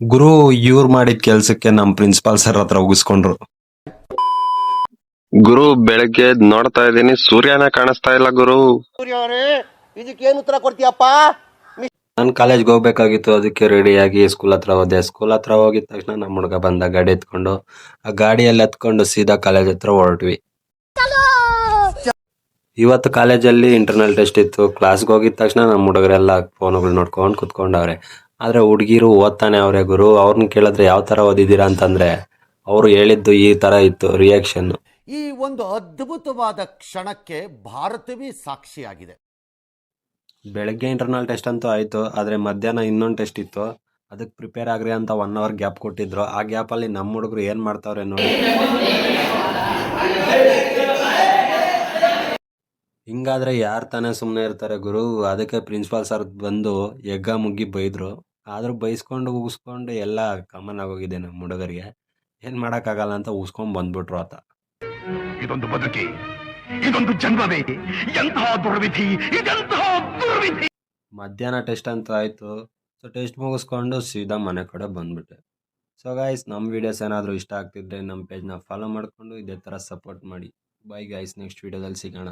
ಗುರು ಇವ್ರು ಮಾಡಿದ ಕೆಲ್ಸಕ್ಕೆ ನಮ್ ಪ್ರಿನ್ಸಿಪಾಲ್ ಸರ್ ಹತ್ರ ಉಗಿಸ್ಕೊಂಡ್ರು. ಗುರು ಬೆಳಗ್ಗೆ ಎದ್ದ್ ನೋಡ್ತಾ ಇದ್ದೀನಿ ಸೂರ್ಯನ ಕಾಣಿಸ್ತಾ ಇಲ್ಲ ಗುರು. ಇದಕ್ಕೇನು ಉತ್ತರ ಕೊಡ್ತೀಯಪ್ಪ? ನಾನು ಕಾಲೇಜ್ಗೆ ಹೋಗ್ಬೇಕಾಗಿತ್ತು, ಅದಕ್ಕೆ ರೆಡಿಯಾಗಿ ಸ್ಕೂಲ್ ಹತ್ರ ಹೋದೆ. ಸ್ಕೂಲ್ ಹತ್ರ ಹೋಗಿದ ತಕ್ಷಣ ನಮ್ಮ ಹುಡುಗ ಬಂದ ಗಾಡಿ ಎತ್ಕೊಂಡು. ಆ ಗಾಡಿಯಲ್ಲಿ ಹತ್ಕೊಂಡು ಸೀದಾ ಕಾಲೇಜ್ ಹತ್ರ ಹೊರಟ್ವಿ. ಇವತ್ತು ಕಾಲೇಜಲ್ಲಿ ಇಂಟರ್ನಲ್ ಟೆಸ್ಟ್ ಇತ್ತು. ಕ್ಲಾಸ್ಗೆ ಹೋಗಿದ ತಕ್ಷಣ ನಮ್ಮ ಹುಡುಗರೆಲ್ಲ ಫೋನುಗಳು ನೋಡ್ಕೊಂಡು ಕುತ್ಕೊಂಡವ್ರೆ. ಆದ್ರೆ ಹುಡುಗಿರು ಓದ್ತಾನೆ ಅವ್ರೆ ಗುರು. ಅವ್ರನ್ನ ಕೇಳಿದ್ರೆ ಯಾವ ತರ ಓದಿದ್ದೀರಾ ಅಂತಂದ್ರೆ ಅವ್ರು ಹೇಳಿದ್ದು ಈ ತರ ಇತ್ತು ರಿಯಾಕ್ಷನ್. ಈ ಒಂದು ಅದ್ಭುತವಾದ ಕ್ಷಣಕ್ಕೆ ಭಾರತವೇ ಸಾಕ್ಷಿಯಾಗಿದೆ. ಬೆಳಗ್ಗೆ ಇಂಟರ್ನಲ್ ಟೆಸ್ಟ್ ಅಂತೂ ಆಯ್ತು, ಆದ್ರೆ ಮಧ್ಯಾಹ್ನ ಇನ್ನೊಂದು ಟೆಸ್ಟ್ ಇತ್ತು. ಅದಕ್ಕೆ ಪ್ರಿಪೇರ್ ಆಗ್ರಿ ಅಂತ 1 ಅವರ್ ಗ್ಯಾಪ್ ಕೊಟ್ಟಿದ್ರು. ಆ ಗ್ಯಾಪಲ್ಲಿ ನಮ್ಮ ಹುಡುಗರು ಏನ್ ಮಾಡ್ತಾವ್ರೆ ನೋಡಿ. ಹಿಂಗಾದ್ರೆ ಯಾರು ತಾನೇ ಸುಮ್ಮನೆ ಇರ್ತಾರೆ ಗುರು. ಅದಕ್ಕೆ ಪ್ರಿನ್ಸಿಪಾಲ್ ಸರ್ ಬಂದು ಎಗ್ಗ ಮುಗ್ಗಿ ಬೈದ್ರು. ಆದ್ರೂ ಬೈಸ್ಕೊಂಡು ಉಗಿಸ್ಕೊಂಡು ಎಲ್ಲ ಕಾಮನ್ ಆಗೋಗಿದೆ ನಮ್ಮ ಹುಡುಗರಿಗೆ. ಏನ್ ಮಾಡಕ್ಕಾಗಲ್ಲ ಅಂತ ಉಗಿಸ್ಕೊಂಡ್ ಬಂದ್ಬಿಟ್ರು ಆತ. ಇದೊಂದು ಬದುಕಿ, ಇದೊಂದು ಜನ್ಮವೇ, ಎಂತಹ ದುರ್ವಿಧಿ, ಇದೆಂತಹ ದುರ್ವಿಧಿ. ಮಧ್ಯಾಹ್ನ ಟೆಸ್ಟ್ ಅಂತ ಆಯ್ತು. ಸೊ ಟೆಸ್ಟ್ ಮುಗಿಸ್ಕೊಂಡು ಸೀದಾ ಮನೆ ಕಡೆ ಬಂದ್ಬಿಟ್ಟೆ. ಸೊ ಗೈಸ್, ನಮ್ಮ ವಿಡಿಯೋಸ್ ಏನಾದರೂ ಇಷ್ಟ ಆಗ್ತಿದ್ರೆ ನಮ್ಮ ಪೇಜ್ನ ಫಾಲೋ ಮಾಡಿಕೊಂಡು ಇದೇ ಥರ ಸಪೋರ್ಟ್ ಮಾಡಿ. ಬೈ ಗೈಸ್, ನೆಕ್ಸ್ಟ್ ವಿಡಿಯೋದಲ್ಲಿ ಸಿಗೋಣ.